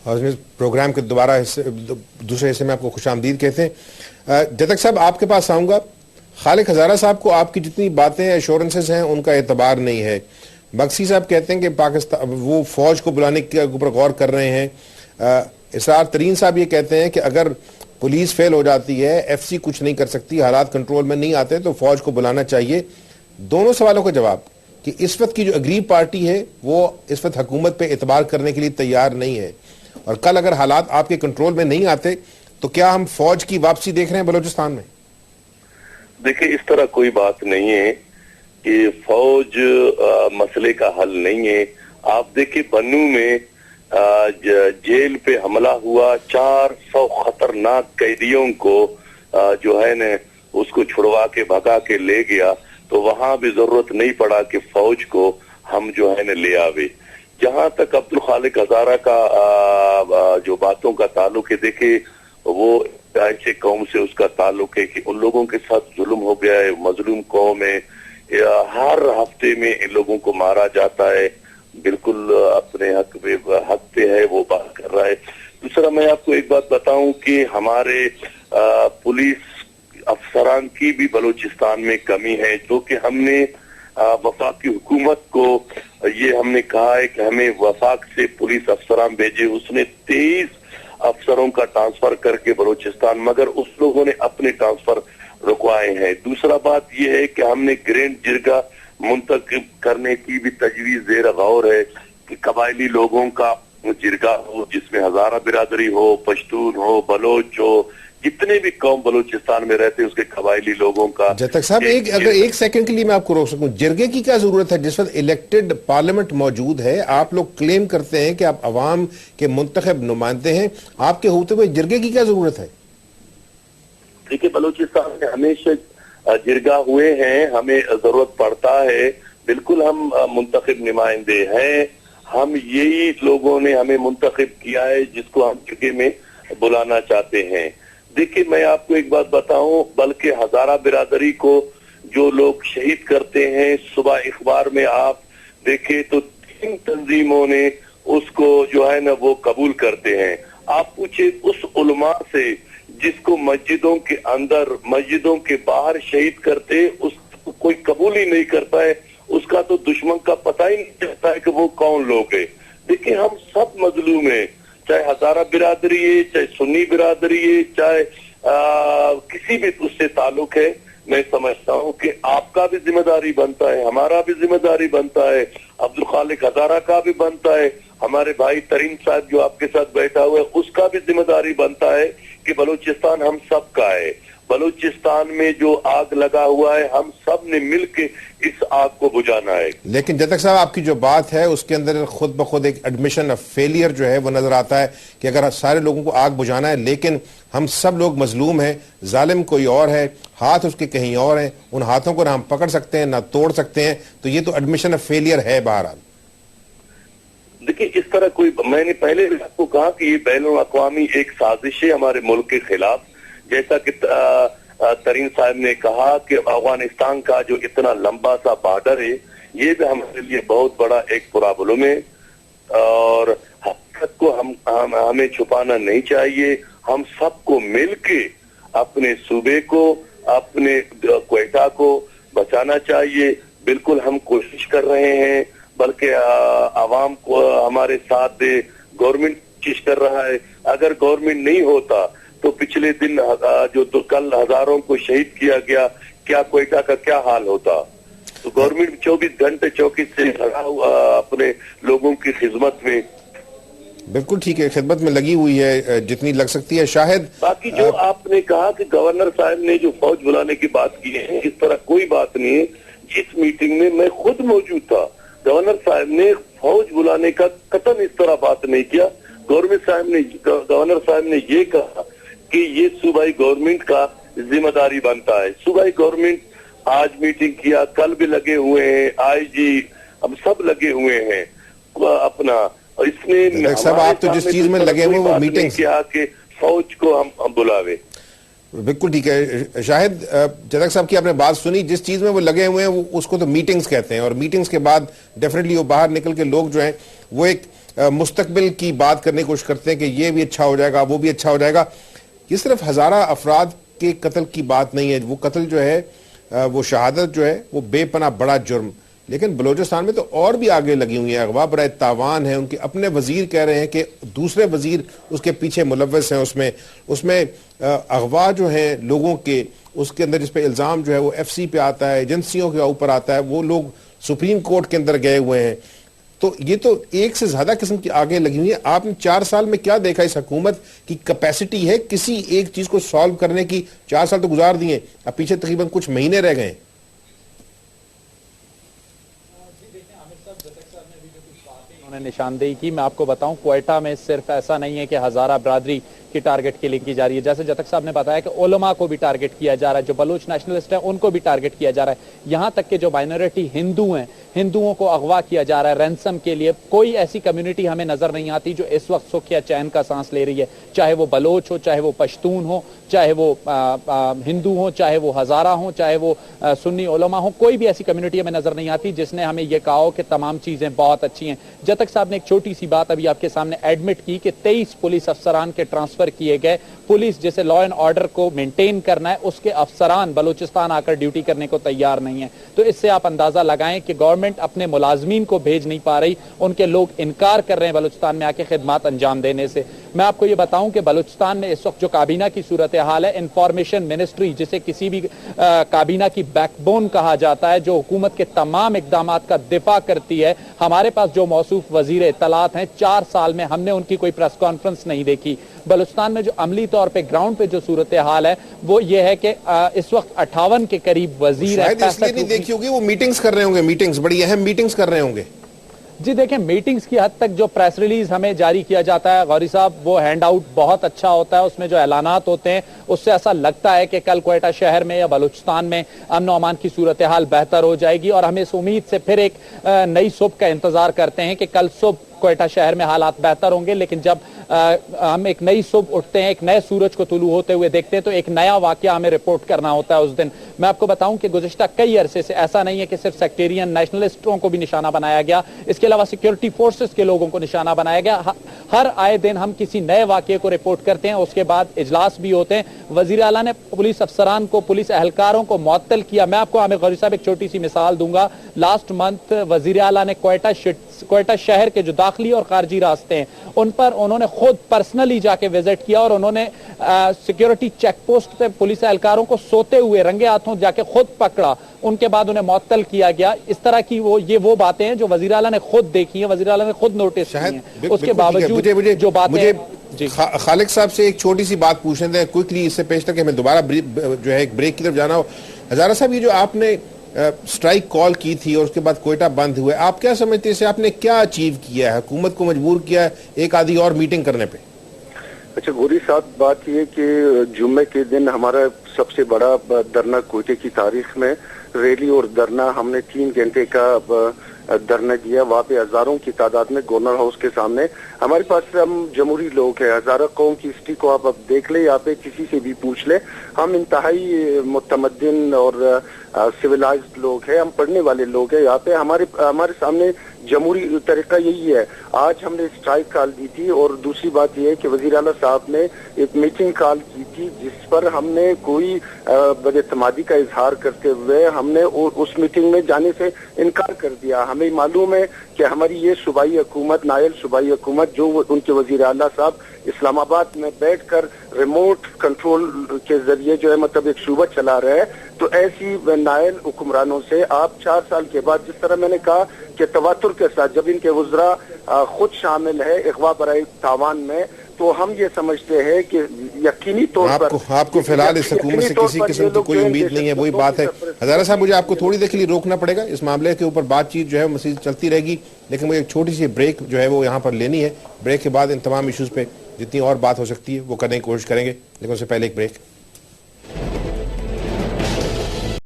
और इस प्रोग्राम के दूसरे हिस्से में आपको खुशामदीद कहते हैं। जब तक साहब आपके पास आऊँगा, खालिक हज़ारा साहब को आपकी जितनी बातें एश्योरेंसेस हैं उनका एतबार नहीं है। बख्शी साहब कहते हैं कि पाकिस्तान वो फौज को बुलाने के ऊपर गौर कर रहे हैं। इसरार तरीन साहब ये कहते हैं कि अगर पुलिस फेल हो जाती है, एफसी कुछ नहीं कर सकती, हालात कंट्रोल में नहीं आते तो फौज को बुलाना चाहिए। दोनों सवालों का जवाब कि इस वक्त की जो अग्रीव पार्टी है वो इस वक्त हुकूमत पे एतबार करने के लिए तैयार नहीं है, और कल अगर हालात आपके कंट्रोल में नहीं आते तो क्या हम फौज की वापसी देख रहे हैं बलूचिस्तान में? देखिए, इस तरह कोई बात नहीं है कि फौज मसले का हल नहीं है। आप देखिए, बन्नू में जेल पे हमला हुआ, 400 खतरनाक कैदियों को जो है न उसको छुड़वा के भगा के ले गया, तो वहां भी जरूरत नहीं पड़ा कि फौज को हम जो है न ले आवे। जहां तक अब्दुल खालिक हजारा का जो बातों का ताल्लुक है, देखे वो ऐसे कौम से उसका ताल्लुक है कि उन लोगों के साथ जुल्म हो गया है, मजलूम कौम है, हर हफ्ते में इन लोगों को मारा जाता है, बिल्कुल अपने हक पे है वो बात कर रहा है। दूसरा, मैं आपको एक बात बताऊं कि हमारे पुलिस अफसरान की भी बलूचिस्तान में कमी है, जो कि हमने वफाकी हुकूमत को ये हमने कहा है कि हमें वफाक से पुलिस अफसरान भेजे। उसने 23 अफसरों का ट्रांसफर करके बलूचिस्तान, मगर उस लोगों ने अपने ट्रांसफर रुकवाए हैं। दूसरा बात यह है कि हमने ग्रैंड जिरगा मुंतखब करने की भी तजवीज ज़ेर गौर है कि कबायली लोगों का जिरगा हो, जिसमें हजारा बिरादरी हो, पश्तून हो, बलोच हो, जितने भी कौम बलूचिस्तान में रहते हैं उसके कबायली लोगों का। जब तक साहब अगर एक सेकंड के लिए मैं आपको रोक सकूं, जिरगे की क्या जरूरत है जिस वक्त इलेक्टेड पार्लियामेंट मौजूद है? आप लोग क्लेम करते हैं कि आप अवाम के मुंतखब नुमाइंदे हैं, आपके होते हुए जिरगे की क्या जरूरत है? देखिए, बलूचिस्तान में हमेशा जिरगा हुए हैं, हमें जरूरत पड़ता है, बिल्कुल हम मुंतखब नुमाइंदे हैं। हम यही लोगों ने हमें मुंतखब किया है जिसको हम जिरगे में बुलाना चाहते हैं। देखिए, मैं आपको एक बात बताऊं, बल्कि हजारा बिरादरी को जो लोग शहीद करते हैं, सुबह अखबार में आप देखें तो 3 तंजीमों ने उसको जो है ना वो कबूल करते हैं। आप पूछे उस उलमा से जिसको मस्जिदों के अंदर, मस्जिदों के बाहर शहीद करते, उसको कोई कबूल ही नहीं करता है, उसका तो दुश्मन का पता ही नहीं चलता है कि वो कौन लोग है। देखिए, हम सब मजलूम है, चाहे हजारा बिरादरी है, चाहे सुन्नी बिरादरी है, चाहे किसी भी उससे ताल्लुक है। मैं समझता हूँ कि आपका भी जिम्मेदारी बनता है, हमारा भी जिम्मेदारी बनता है, अब्दुल खालिक हजारा का भी बनता है, हमारे भाई तरीन साहब जो आपके साथ बैठा हुआ है उसका भी जिम्मेदारी बनता है कि बलूचिस्तान हम सब का है। बलूचिस्तान में जो आग लगा हुआ है, हम सब ने मिलकर इस आग को बुझाना है। लेकिन जब तक साहब आपकी जो बात है उसके अंदर खुद ब खुद एक एडमिशन ऑफ फेलियर जो है वो नजर आता है कि अगर सारे लोगों को आग बुझाना है, लेकिन हम सब लोग मजलूम हैं, जालिम कोई और है, हाथ उसके कहीं और हैं, उन हाथों को ना हम पकड़ सकते हैं ना तोड़ सकते हैं, तो ये तो एडमिशन ऑफ फेलियर है। बहरहाल देखिए, इस तरह कोई, मैंने पहले भी आपको कहा कि ये बैनुल अक़वामी एक साजिश है हमारे मुल्क के खिलाफ। जैसा कि तरीन साहब ने कहा कि अफगानिस्तान का जो इतना लंबा सा बॉर्डर है, ये भी हमारे लिए बहुत बड़ा एक प्रॉब्लम है, और हकीकत को हमें छुपाना नहीं चाहिए। हम सबको मिलके अपने सूबे को, अपने क्वेटा को बचाना चाहिए। बिल्कुल हम कोशिश कर रहे हैं, बल्कि आवाम को हमारे साथ दे, गवर्नमेंट कोशिश कर रहा है। अगर गवर्नमेंट नहीं होता तो पिछले दिन जो तो कल हजारों को शहीद किया गया, क्या क्वेटा का क्या हाल होता? तो गवर्नमेंट 24 घंटे चौकी से लगा हुआ अपने लोगों की खिदमत में। बिल्कुल ठीक है, खिदमत में लगी हुई है जितनी लग सकती है। शायद बाकी जो आपने कहा कि गवर्नर साहब ने जो फौज बुलाने की बात की है, इस तरह कोई बात नहीं है। जिस मीटिंग में मैं खुद मौजूद था, गवर्नर साहब ने फौज बुलाने का कतई इस तरह बात नहीं किया। गवर्नर साहब ने ये कहा कि ये सूबाई गवर्नमेंट का जिम्मेदारी बनता है। सूबाई गवर्नमेंट आज मीटिंग किया, कल भी लगे हुए हैं, आईजी हम सब लगे हुए हैं अपना। इसने सब आप तो जिस चीज में लगे हुए वो मीटिंग किया कि फौज को हम बुलावे। बिल्कुल ठीक है। शाहिद, जदक साहब की आपने बात सुनी, जिस चीज में वो लगे हुए हैं वो उसको तो मीटिंग्स कहते हैं, और मीटिंग्स के बाद डेफिनेटली वो बाहर निकल के लोग जो हैं वो एक मुस्तकबिल की बात करने की कोशिश करते हैं कि ये भी अच्छा हो जाएगा, वो भी अच्छा हो जाएगा। ये सिर्फ हजारा अफराद के कत्ल की बात नहीं है, वो कत्ल जो है वो शहादत जो है वो बेपनाह बड़ा जुर्म, लेकिन बलूचिस्तान में तो और भी आगे लगी हुई है। अगवा बराए तावान है, उनके अपने वजीर कह रहे हैं कि दूसरे वजीर उसके पीछे मुलव्वस हैं। उसमें अगवा जो है लोगों के, उसके अंदर जिस पे इल्ज़ाम जो है वो FC पे आता है, एजेंसियों के ऊपर आता है, वो लोग सुप्रीम कोर्ट के अंदर गए हुए हैं। तो ये तो एक से ज्यादा किस्म की आगे लगी हुई है। आपने 4 साल में क्या देखा? इस हुकूमत की कैपेसिटी है किसी एक चीज को सॉल्व करने की? 4 साल तो गुजार दिए, अब पीछे तकरीबन कुछ महीने रह गए। उन्होंने निशानदेही की, मैं आपको बताऊं क्वेटा में सिर्फ ऐसा नहीं है कि हजारा बरादरी की टारगेट किलिंग की जा रही है, जैसे जतक साहब ने बताया कि उलमा को भी टारगेट किया जा रहा है, जो बलूच नेशनलिस्ट हैं उनको भी टारगेट किया जा रहा है, यहां तक कि जो माइनॉरिटी हिंदू हैं हिंदुओं को अगवा किया जा रहा है रैंसम के लिए। कोई ऐसी कम्युनिटी हमें नजर नहीं आती जो इस वक्त सुख या चैन का सांस ले रही है, चाहे वो बलोच हो, चाहे वो पश्तून हो, चाहे वो हिंदू हो, चाहे वो हजारा हो, चाहे वो सुन्नी उलमा हो, कोई भी ऐसी कम्युनिटी हमें नजर नहीं आती जिसने हमें यह कहा हो कि तमाम चीजें बहुत अच्छी हैं। जतक साहब ने एक छोटी सी बात अभी आपके सामने एडमिट की कि 23 पुलिस अफसरान के ट्रांसफर किए गए। पुलिस जैसे लॉ एंड ऑर्डर को मेंटेन करना है, उसके अफसरान बलूचिस्तान आकर ड्यूटी करने को तैयार नहीं है। तो इससे आप अंदाजा लगाएं कि गवर्नमेंट अपने मुलाजमीन को भेज नहीं पा रही, उनके लोग इनकार कर रहे हैं बलूचिस्तान में आके खिदमत अंजाम देने से। मैं आपको ये बताऊं कि बलूचिस्तान में इस वक्त जो काबीना की सूरत हाल है, इंफॉर्मेशन मिनिस्ट्री जिसे किसी भी काबीना की बैकबोन कहा जाता है, जो हुकूमत के तमाम इकदाम का दिफा करती है, हमारे पास जो मौसूफ वजीर इत्तलात हैं, 4 साल में हमने उनकी कोई प्रेस कॉन्फ्रेंस नहीं देखी। बलूचिस्तान में जो अमली तौर पे ग्राउंड पे जो सूरत हाल है वो ये है कि इस वक्त 58 के करीब वजीर है। इसलिए नहीं देखी होगी, वो मीटिंग्स कर रहे होंगे, मीटिंग्स, बड़ी अहम मीटिंग्स कर रहे होंगे। जी देखें, मीटिंग्स की हद तक जो प्रेस रिलीज हमें जारी किया जाता है गौरी साहब, वो हैंड आउट बहुत अच्छा होता है, उसमें जो ऐलानात होते हैं उससे ऐसा लगता है कि कल क्वेटा शहर में या बलूचिस्तान में अमन और अमान की सूरत हाल बेहतर हो जाएगी, और हम इस उम्मीद से फिर एक नई सुबह का इंतजार करते हैं कि कल सुबह क्वेटा शहर में हालात बेहतर होंगे। लेकिन जब हम एक नई सुबह उठते हैं, एक नए सूरज को तुलू होते हुए देखते हैं, तो एक नया वाकया हमें रिपोर्ट करना होता है उस दिन। मैं आपको बताऊं कि गुज़िश्ता कई अरसे से ऐसा नहीं है कि सिर्फ सेक्टेरियन नेशनलिस्टों को भी निशाना बनाया गया, इसके अलावा सिक्योरिटी फोर्सेस के लोगों को निशाना बनाया गया। हर आए दिन हम किसी नए वाकये को रिपोर्ट करते हैं, उसके बाद इजलास भी होते हैं। वजीर आला ने पुलिस अफसरान को, पुलिस एहलकारों को मुअत्तल किया। मैं आपको आमिर गौरी साहब एक छोटी सी मिसाल दूंगा। लास्ट मंथ वजीर आला ने क्वेटा शहर के जो दाखिली और खारजी रास्ते हैं उन पर उन्होंने खुद पर्सनली जाके विजिट किया, और उन्होंने सिक्योरिटी चेक पोस्ट पे पुलिस एहलकारों को सोते हुए रंगे हाथों जाके खुद पकड़ा, उनके बाद उन्हें मुअत्तल किया गया। इस तरह की वो बातें हैं जो वजीर आला ने खुद देखी हैं, वजीर आला ने खुद नोटिस की हैं। उसके बावजूद जो बातें खालिक साहब से एक छोटी सी बात पूछने दें क्विकली, इससे पेश तक हमें दोबारा जो है एक ब्रेक की तरफ जाना हो। हजारा साहब, ये जो आपने स्ट्राइक कॉल की थी और उसके बाद क्वेटा बंद हुए, आप क्या समझते हैं आपने क्या अचीव किया है? हुकूमत को मजबूर किया है एक आधी और मीटिंग करने पे? अच्छा गोरी साहब, बात यह कि जुम्मे के दिन हमारा सबसे बड़ा धरना क्वेटे की तारीख में रैली और धरना, हमने 3 घंटे का धरना दिया। वहाँ पे हजारों की तादाद में गवर्नर हाउस के सामने। हमारे पास हम जमहूरी लोग हैं, हजारा कौम की हिस्ट्री को आप अब देख ले, यहाँ पे किसी से भी पूछ ले, हम इंतहाई मुतमद्दिन और सिविलाइज्ड लोग हैं, हम पढ़ने वाले लोग हैं। यहाँ पे हमारे सामने जमहूरी तरीका यही है। आज हमने स्ट्राइक कॉल दी थी, और दूसरी बात यह है कि वजीर आला साहब ने एक मीटिंग कॉल की थी जिस पर हमने कोई बदएतमादी का इजहार करते हुए हमने उस मीटिंग में जाने से इनकार कर दिया। हमें मालूम है कि हमारी ये सूबाई हुकूमत, नायल सूबाई हुकूमत, जो उनके वजीर आला साहब इस्लामाबाद में बैठकर रिमोट कंट्रोल के जरिए जो है मतलब एक सूबा चला रहे हैं, तो ऐसी नायल हुक्मरानों से आप 4 साल के बाद, जिस तरह मैंने कहा कि तवातुर के साथ जब इनके वज़रा खुद शामिल है अगवा बराए तावान में, तो हम ये समझते हैं कि यकीनी तौर पर आपको फिलहाल इस हुकूमत से किसी किस्म की कोई उम्मीद नहीं है। वही बात है हजारा साहब, मुझे आपको थोड़ी देर के लिए रोकना पड़ेगा, इस मामले के ऊपर बातचीत जो है मज़ीद चलती रहेगी, लेकिन मुझे एक छोटी सी ब्रेक जो है वो यहाँ पर लेनी है। ब्रेक के बाद इन तमाम इशूज़ पे जितनी और बात हो सकती है वो करने की कोशिश करेंगे, लेकिन उससे पहले एक ब्रेक।